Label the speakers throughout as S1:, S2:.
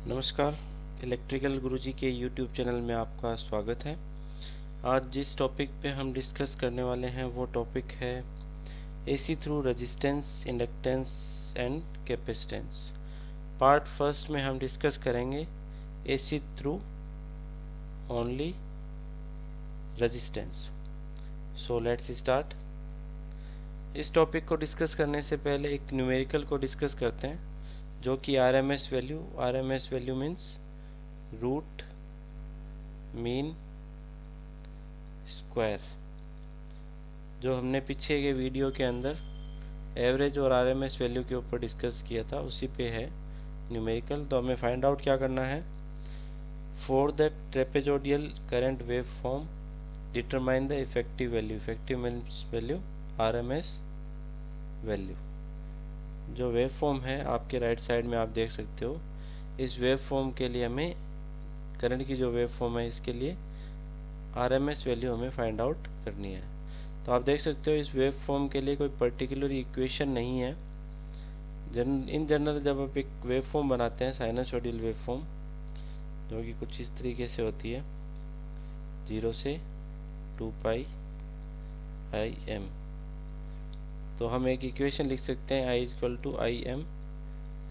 S1: नमस्कार। इलेक्ट्रिकल गुरुजी के YouTube channel में आपका स्वागत है। आज जिस टॉपिक पे हम डिस्कस करने वाले हैं वो टॉपिक है AC through resistance, inductance and capacitance. Part first में हम डिस्कस करेंगे AC through only resistance. So let's start. इस टॉपिक को डिस्कस करने से पहले एक न्यूमेरिकल को डिस्कस करते हैं, जो कि RMS value means root mean square. जो हमने पीछे के वीडियो के अंदर एवरेज और आरएमएस वैल्यू के ऊपर डिस्कस किया था, उसी पे है न्यूमेरिकल। तो हमें फाइंड आउट क्या करना है, for the trapezoidal current wave form determine the effective value RMS value. जो वेव फॉर्म है आपके राइट साइड में आप देख सकते हो, इस वेव फॉर्म के लिए हमें करंट की जो वेव फॉर्म है इसके लिए आरएमएस वैल्यू हमें फाइंड आउट करनी है। तो आप देख सकते हो इस वेव फॉर्म के लिए कोई पर्टिकुलर इक्वेशन नहीं है। इन जनरल जब आप एक वेव फॉर्म बनाते हैं, साइनसॉइडल वेव फॉर्म, जो कि कुछ इस तरीके से होती है, 0 से 2 पाई आई एम, तो हम एक इक्वेशन लिख सकते हैं I=IM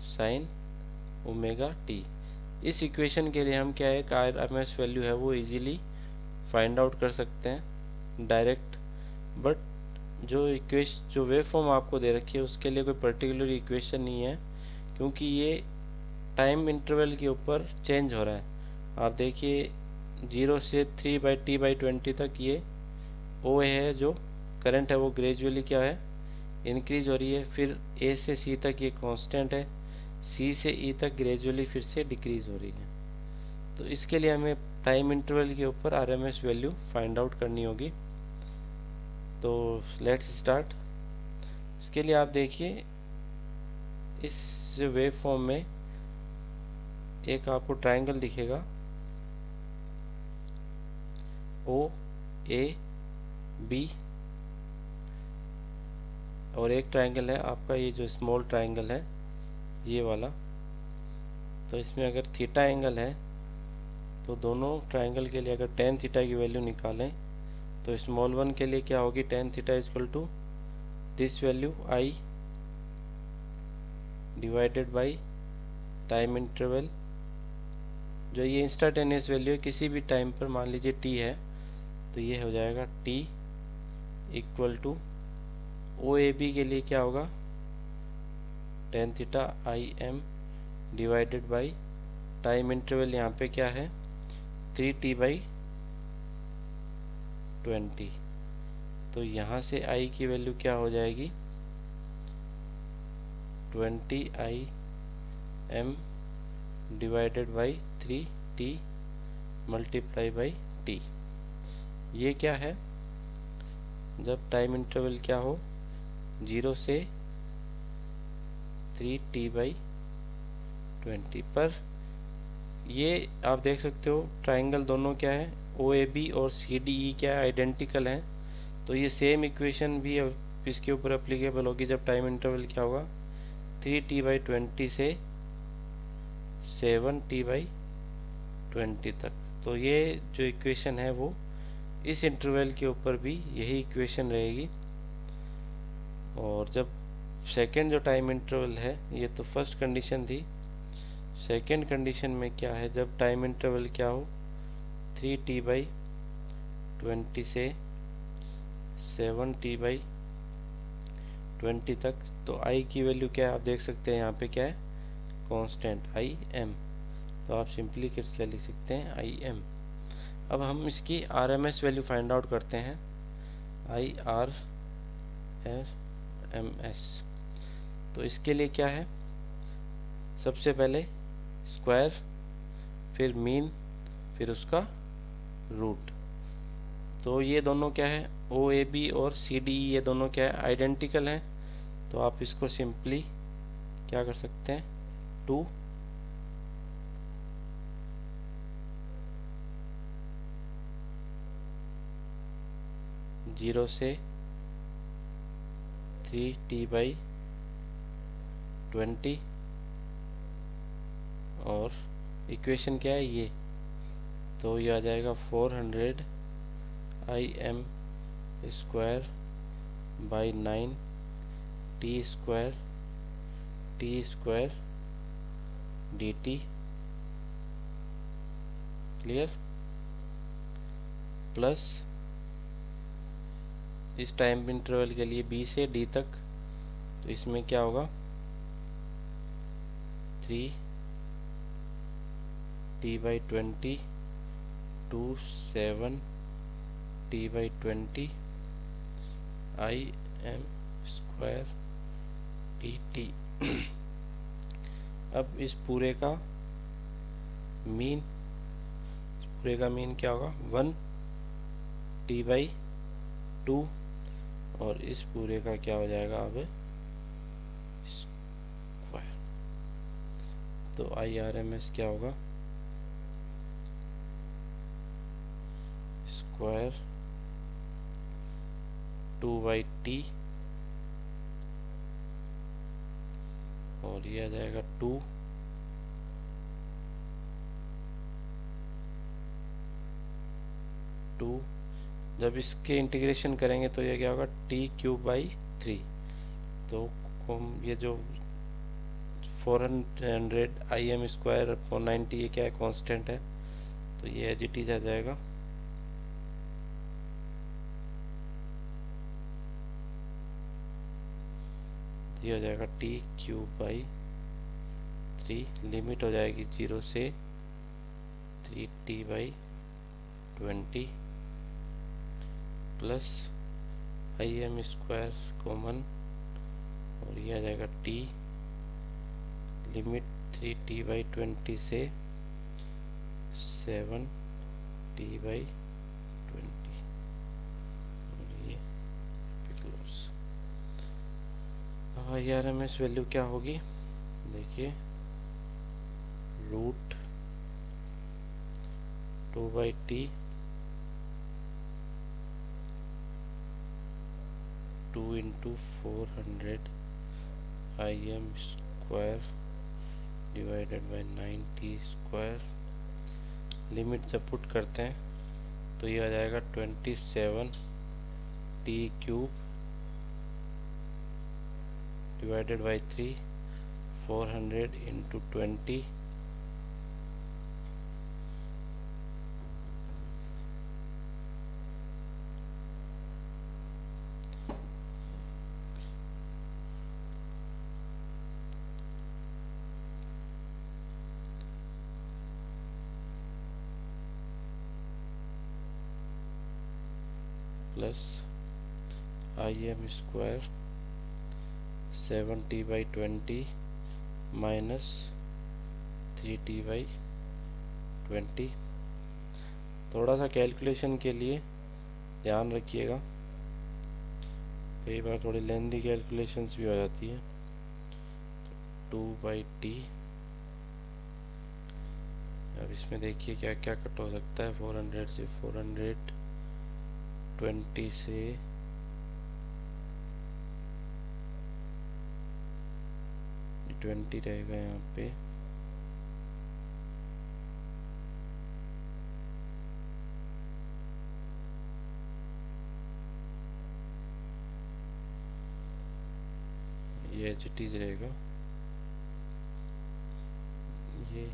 S1: साइन ओमेगा टी। इस इक्वेशन के लिए हम क्या है, आरएमएस वैल्यू है वो इजीली फाइंड आउट कर सकते हैं डायरेक्ट। बट जो वेव फॉर्म आपको दे रखी है उसके लिए कोई पर्टिकुलर इक्वेशन नहीं है, क्योंकि ये टाइम इंटरवल के ऊपर चेंज हो रहा है। आप देखिए 0 से 3/T/20 तक ये ओ है, जो करंट है वो ग्रेजुअली क्या है, इंक्रीज हो रही है। फिर ए से सी तक ये कांस्टेंट है, सी से ई तक ग्रेजुअली फिर से डिक्रीज हो रही है। तो इसके लिए हमें टाइम इंटरवल के ऊपर आरएमएस वैल्यू फाइंड आउट करनी होगी। तो लेट्स स्टार्ट। इसके लिए आप देखिए इस वेव फॉर्म में एक आपको ट्रायंगल दिखेगा, ओ ए बी, और एक ट्रायंगल है आपका ये जो स्मॉल ट्रायंगल है ये वाला। तो इसमें अगर थीटा एंगल है तो दोनों ट्रायंगल के लिए अगर tan थीटा की वैल्यू निकालें तो स्मॉल वन के लिए क्या होगी, tan theta equal to this value I divided by time interval. जो ये इंस्टाटेनियस वैल्यू है किसी भी टाइम पर, मान लीजिए t है, तो ये हो जाएगा t equal to O A B के लिए क्या होगा, tan theta I M divided by time interval यहाँ पे क्या है 3T/20। तो यहाँ से I की वैल्यू क्या हो जाएगी, 20IM divided by 3T multiply by T। ये क्या है, जब टाइम इंटरवल क्या हो 0 से 3T/20 पर। ये आप देख सकते हो ट्रायंगल दोनों क्या है, OAB और CDE क्या है, आइडेंटिकल हैं। तो ये सेम इक्वेशन भी अब इसके ऊपर अप्लीकेबल होगी जब टाइम इंटरवल क्या होगा 3T/20 से 7T/20 तक। तो ये जो इक्वेशन है वो इस इंटरवल के ऊपर भी यही इक्वेशन रहेगी। और जब सेकेंड जो टाइम इंटरवल है, ये तो फर्स्ट कंडीशन थी, सेकेंड कंडीशन में क्या है, जब टाइम इंटरवल क्या हो 3T/20 से 7T/20 तक, तो I की वैल्यू क्या है आप देख सकते हैं, यहाँ पे क्या है कांस्टेंट IM। तो आप सिंपली क्या लिख सकते हैं IM। अब हम इसकी आरएमएस वैल्यू फाइंड आउट करते हैं, IRMS। तो इसके लिए क्या है, सबसे पहले स्क्वायर, फिर मीन, फिर उसका रूट। तो ये दोनों क्या है, OAB और CDE, ये दोनों क्या है, आइडेंटिकल हैं। तो आप इसको सिंपली क्या कर सकते हैं, 2 0 से 3T/20 और इक्वेशन क्या है ये, तो ये आ जाएगा 400 IM square by 9 T square dt। Clear? Plus इस टाइम इंटरवल के लिए b से d तक, तो इसमें क्या होगा 3t/20 to 7t/20 IM square dt। अब इस पूरे का मीन क्या होगा 1t/2, और इस पूरे का क्या हो जाएगा अब स्क्वायर। तो IRMS क्या होगा स्क्वायर 2/t, और ये आ जाएगा 2 जब इसके इंटीग्रेशन करेंगे तो ये क्या होगा t³/3। तो ये जो 400 IM स्क्वायर 490 ये क्या है कांस्टेंट है, तो ये एज इट इज आ जाएगा ये हो जाएगा t³/3। लिमिट हो जाएगी 0 से 3t/20 plus IM square common, और ये आ जाएगा t लिमिट 3t/20 से 7t/20, और ये क्लोज। अब IRMS वैल्यू क्या होगी देखिए, √2/t 2 × 400 IM square divided by 9t square. Limit जब पुट करते हैं तो ये आ जाएगा 27t³ divided by 3, 400 × 20 plus IM square 7t/20 minus 3t/20। थोड़ा सा कैलकुलेशन के लिए ध्यान रखिएगा, कई बार थोड़ी लेंदी कैलकुलेशंस भी हो जाती है। 2/t, अब इसमें देखिए क्या क्या कट हो सकता है। 400 से 420 से 20 रहेगा यहाँ पे, ये एच टी रहेगा ये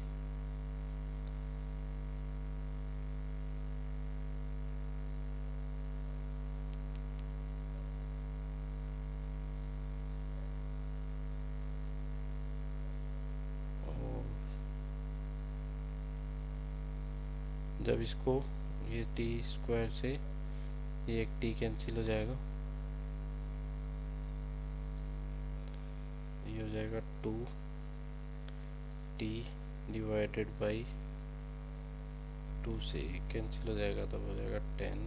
S1: जब इसको ये टी स्क्वायर से ये एक टी कैंसिल हो जाएगा, ये हो जाएगा 2t डिवाइडेड बाई 2 से कैंसिल हो जाएगा, तब हो जाएगा 10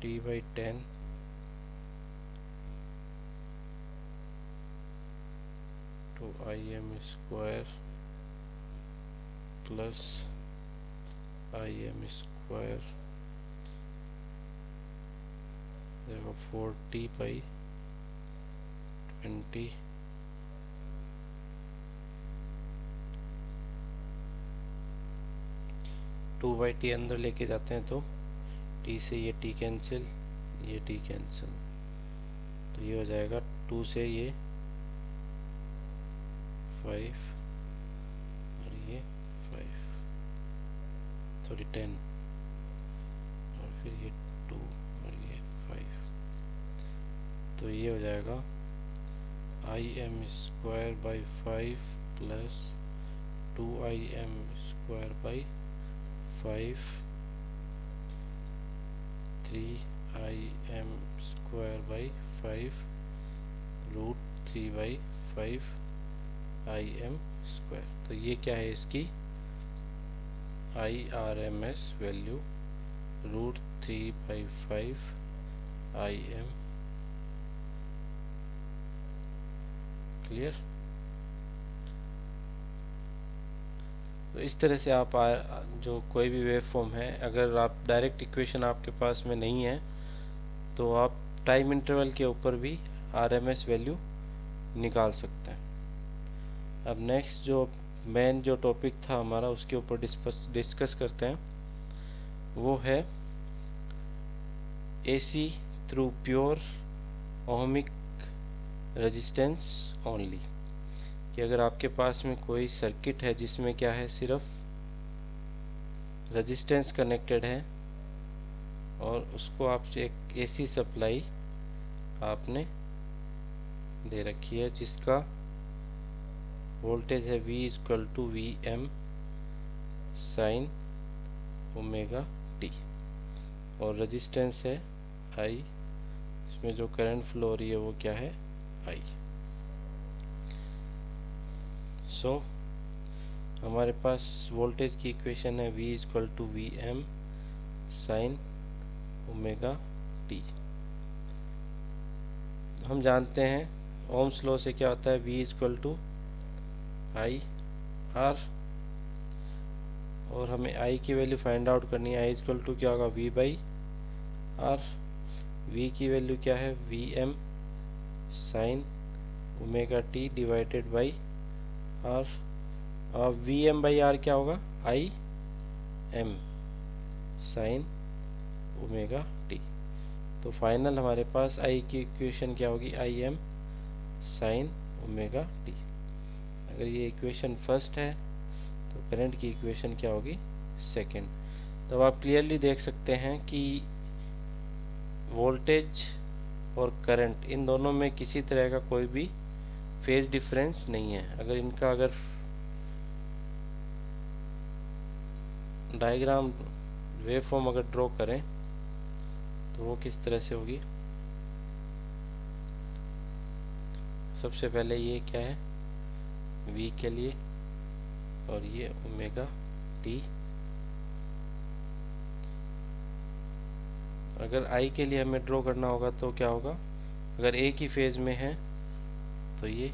S1: t/10 to IM square plus IM square 40/20 2/t अंदर लेके जाते हैं तो t से ये t कैंसिल, ये t कैंसिल, तो ये हो जाएगा 2 से ये 5 और ये 5, सॉरी 10 और फिर ये 2 और ये 5, तो ये हो जाएगा im² by 5 plus 2im² by 5 3im² by 5 root 3 by 5 im²। तो ये क्या है इसकी IRMS value root 3 by 5 im। Clear? तो इस तरह से आप जो कोई भी वेव फॉर्म है, अगर आप डायरेक्ट इक्वेशन आपके पास में नहीं है तो आप टाइम इंटरवल के ऊपर भी RMS वैल्यू निकाल सकते हैं। अब नेक्स्ट जो मेन जो टॉपिक था हमारा उसके ऊपर डिस्कस करते हैं, वो है AC through pure ohmic resistance only. कि अगर आपके पास में कोई सर्किट है जिसमें क्या है सिर्फ रेजिस्टेंस कनेक्टेड है और उसको आपसे एक AC सप्लाई आपने दे रखी है जिसका वोल्टेज है V=VM sin ओमेगा t और रेजिस्टेंस है I, इसमें जो करंट फ्लो हो रही है वो क्या है I। सो हमारे पास वोल्टेज की इक्वेशन है V=VM sin ओमेगा t। हम जानते हैं ओम्स लॉ से क्या होता है V=IR और हमें I की वैल्यू फाइंड आउट करनी है। I क्या होगा V/R। V की वैल्यू क्या है VM sin omega t divided by R। और VM/R क्या होगा IM sin ओमेगा t। तो फाइनल हमारे पास I की इक्वेशन क्या होगी IM sin ओमेगा t। अगर ये इक्वेशन फर्स्ट है तो करंट की इक्वेशन क्या होगी सेकंड। तो आप क्लियरली देख सकते हैं कि वोल्टेज और करंट इन दोनों में किसी तरह का कोई भी फेज डिफरेंस नहीं है। अगर इनका डायग्राम वेव फॉर्म अगर ड्रॉ करें तो वो किस तरह से होगी। सबसे पहले ये क्या है V के लिए और ये ओमेगा t। अगर I के लिए हमें ड्रॉ करना होगा तो क्या होगा, अगर एक ही फेज में है तो ये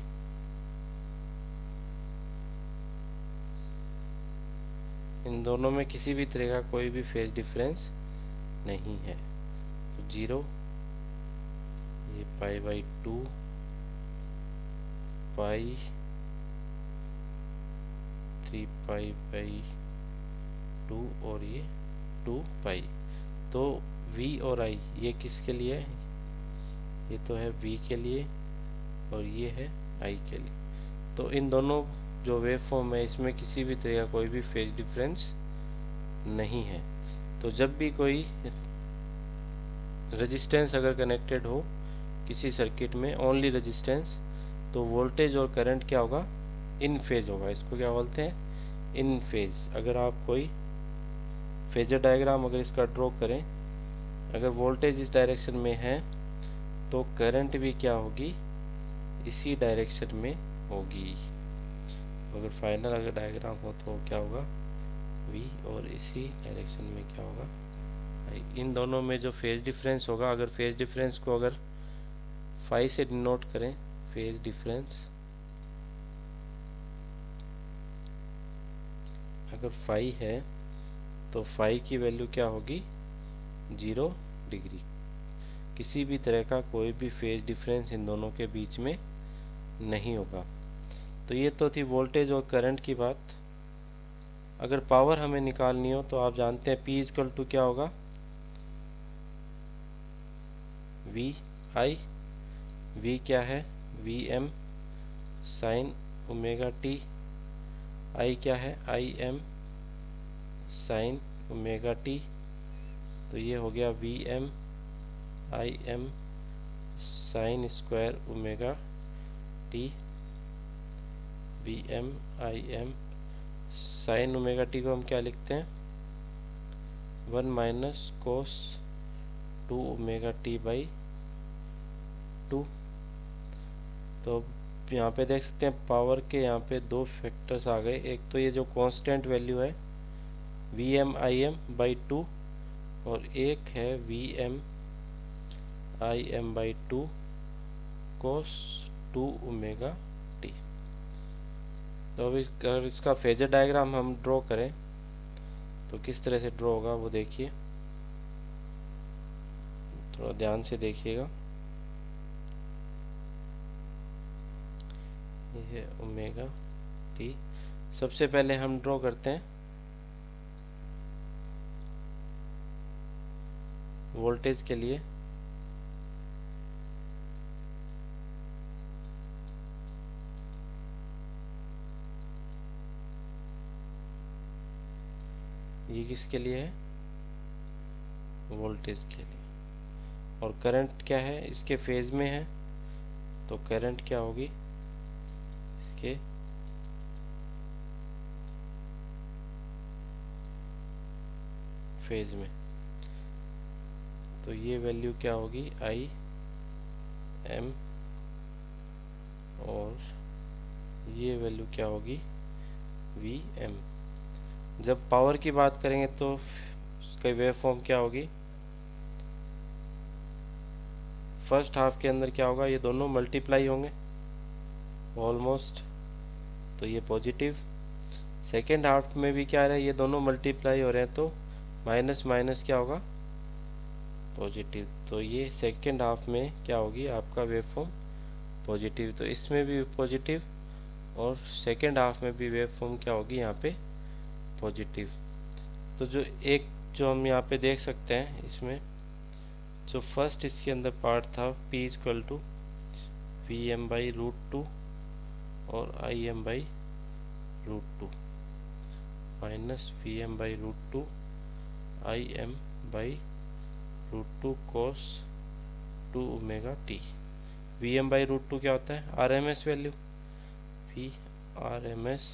S1: इन दोनों में किसी भी तरह का कोई भी फेज डिफरेंस नहीं है तो 0, ये π/2 पाई 3π/2 और ये 2π। तो V और I ये किसके लिए है, ये तो है V के लिए और ये है I के लिए। तो इन दोनों जो वेव फॉर्म है इसमें किसी भी तरह का कोई भी फेज डिफरेंस नहीं है। तो जब भी कोई रेजिस्टेंस अगर कनेक्टेड हो किसी सर्किट में ओनली रेजिस्टेंस, तो वोल्टेज और करंट क्या होगा इन फेज होगा। इसको क्या बोलते हैं इन फेज। अगर आप कोई फेजर डायग्राम अगर इसका ड्रॉ करें, अगर वोल्टेज इस डायरेक्शन में है तो करंट भी क्या होगी इसी डायरेक्शन में होगी। अगर फाइनल अगर डायग्राम हो तो क्या होगा V और इसी डायरेक्शन में क्या होगा I। इन दोनों में जो फेज डिफरेंस होगा, अगर फेज डिफरेंस को अगर फाई से डिनोट करें, फेज डिफरेंस अगर फाई है तो फाई की वैल्यू क्या होगी 0 डिग्री। किसी भी तरह का कोई भी फेज डिफरेंस इन दोनों के बीच में नहीं होगा। तो ये तो थी वोल्टेज और करंट की बात। अगर पावर हमें निकालनी हो तो आप जानते हैं P इक्वल टू क्या होगा, वी आई। वी क्या है, V M sine omega T. I क्या है, I M sine omega T. तो ये हो गया V M I M sine square omega T. V M I M sine omega T को हम क्या लिखते हैं, 1 minus cos 2 omega T by 2। तो यहाँ पे देख सकते हैं पावर के यहाँ पे दो फैक्टर्स आ गए। एक तो ये जो कांस्टेंट वैल्यू है V M I M by 2, और एक है V M I M by 2 cos 2 omega T. तो अभी अगर इसका फेजर डायग्राम हम ड्रॉ करें तो किस तरह से ड्रॉ होगा वो देखिए, थोड़ा ध्यान से देखिएगा। ये है ओमेगा टी। सबसे पहले हम ड्रॉ करते हैं वोल्टेज के लिए। ये किसके लिए है, वोल्टेज के लिए। और करंट क्या है, इसके फेज में है, तो करंट क्या होगी इसके फेज में। तो ये वैल्यू क्या होगी, आई एम, और ये वैल्यू क्या होगी, वी एम। जब पावर की बात करेंगे तो उसका वेव फॉर्म क्या होगी, फर्स्ट हाफ के अंदर क्या होगा, ये दोनों मल्टीप्लाई होंगे ऑलमोस्ट, तो ये पॉजिटिव। सेकेंड हाफ में भी क्या है, ये दोनों मल्टीप्लाई हो रहे हैं, तो माइनस माइनस क्या होगा, पॉजिटिव। तो ये सेकेंड हाफ में क्या होगी आपका वेव फॉर्म, पॉजिटिव। तो इसमें भी पॉजिटिव, और सेकेंड हाफ में भी वेव फॉर्म क्या होगी यहाँ पे, पॉजिटिव। तो जो हम यहाँ पे देख सकते हैं, इसमें जो फर्स्ट इसके अंदर पार्ट था P equal to V M by root 2 और I M by root 2 minus V M by root 2 I M by root 2 cos 2 omega T. V M by root 2 क्या होता है, R M S value, V R M S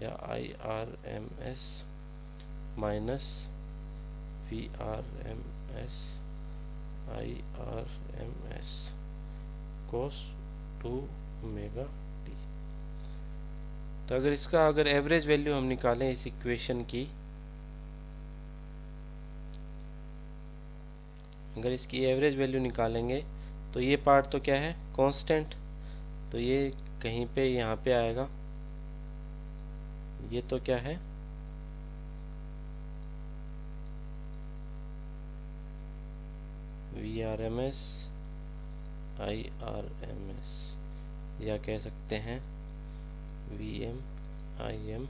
S1: या I R M S minus V R M S I R M S cos 2 omega T. तो अगर average value हम निकालें इस equation की, अगर इसकी एवरेज वैल्यू निकालेंगे तो ये पार्ट तो क्या है, कांस्टेंट, तो ये कहीं पे यहाँ पे आएगा। ये तो क्या है, V R M S I R M S, या कह सकते हैं V M I M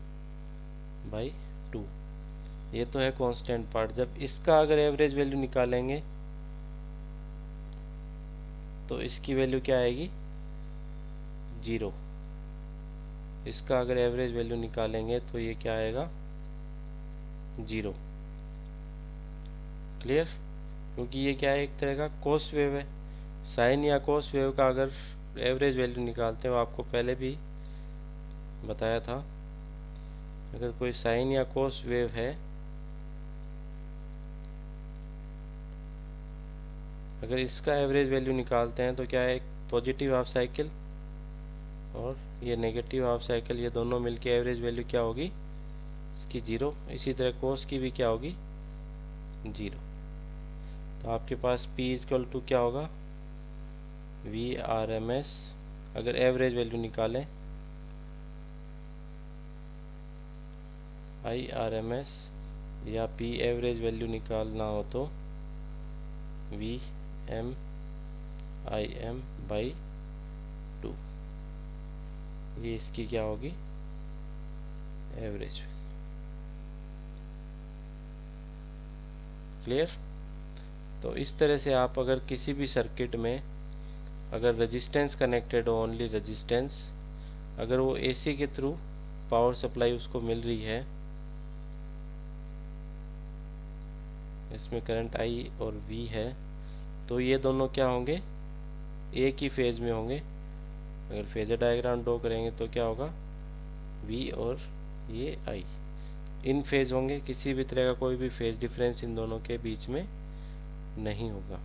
S1: by 2। ये तो है कांस्टेंट पार्ट। जब इसका अगर एवरेज वैल्यू निकालेंगे तो इसकी वैल्यू क्या आएगी, 0। इसका अगर एवरेज वैल्यू निकालेंगे तो ये क्या आएगा, 0। क्लियर, क्योंकि ये क्या है, एक तरह का कोस वेव है। साइन या कोस वेव का अगर एवरेज वैल्यू निकालते हैं, वो आपको पहले भी बताया था। अगर कोई साइन या कोस वेव है, अगर इसका एवरेज वैल्यू निकालते हैं तो क्या है, एक पॉजिटिव हाफ साइकिल और ये नेगेटिव हाफ साइकिल, ये दोनों मिलके एवरेज वैल्यू क्या होगी इसकी, 0। इसी तरह कोस की भी क्या होगी, 0। तो आपके पास P इक्वल टू क्या होगा, वी आर एम एस, अगर एवरेज वैल्यू निकालें आई आर एम एस, या P एवरेज वैल्यू निकालना हो तो V M I M by 2, ये इसकी क्या होगी, एवरेज। क्लियर। तो इस तरह से आप अगर किसी भी सर्किट में अगर रेजिस्टेंस कनेक्टेड हो, ओनली रेजिस्टेंस, अगर वो एसी के थ्रू पावर सप्लाई उसको मिल रही है, इसमें करंट आई और वी है, तो ये दोनों क्या होंगे, एक ही फेज में होंगे। अगर फेजर डायग्राम ड्रॉ करेंगे तो क्या होगा, वी और ये आई इन फेज होंगे, किसी भी तरह का कोई भी फेज डिफरेंस इन दोनों के बीच में नहीं होगा।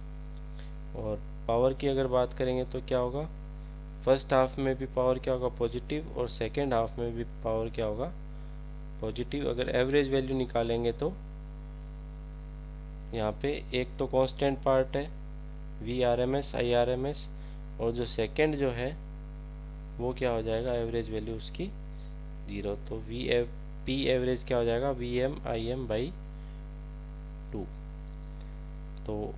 S1: और पावर की अगर बात करेंगे तो क्या होगा, फर्स्ट हाफ में भी पावर क्या होगा, पॉजिटिव, और सेकेंड हाफ में भी पावर क्या होगा, पॉजिटिव। अगर एवरेज वैल्यू निकालेंगे तो यहाँ पे एक तो कांस्टेंट पार्ट है V R M S I R M S, और जो सेकेंड जो है वो क्या हो जाएगा, एवरेज वैल्यू उसकी 0। तो पी एवरेज क्या हो जाएगा, V M I M by 2। तो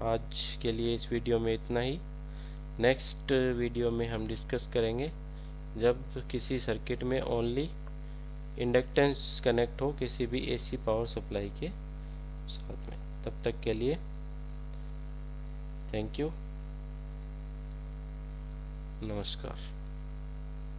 S1: आज के लिए इस वीडियो में इतना ही। नेक्स्ट वीडियो में हम डिस्कस करेंगे जब किसी सर्किट में ओनली इंडक्टेंस कनेक्ट हो किसी भी एसी पावर सप्लाई के साथ में। तब तक के लिए थैंक यू, नमस्कार।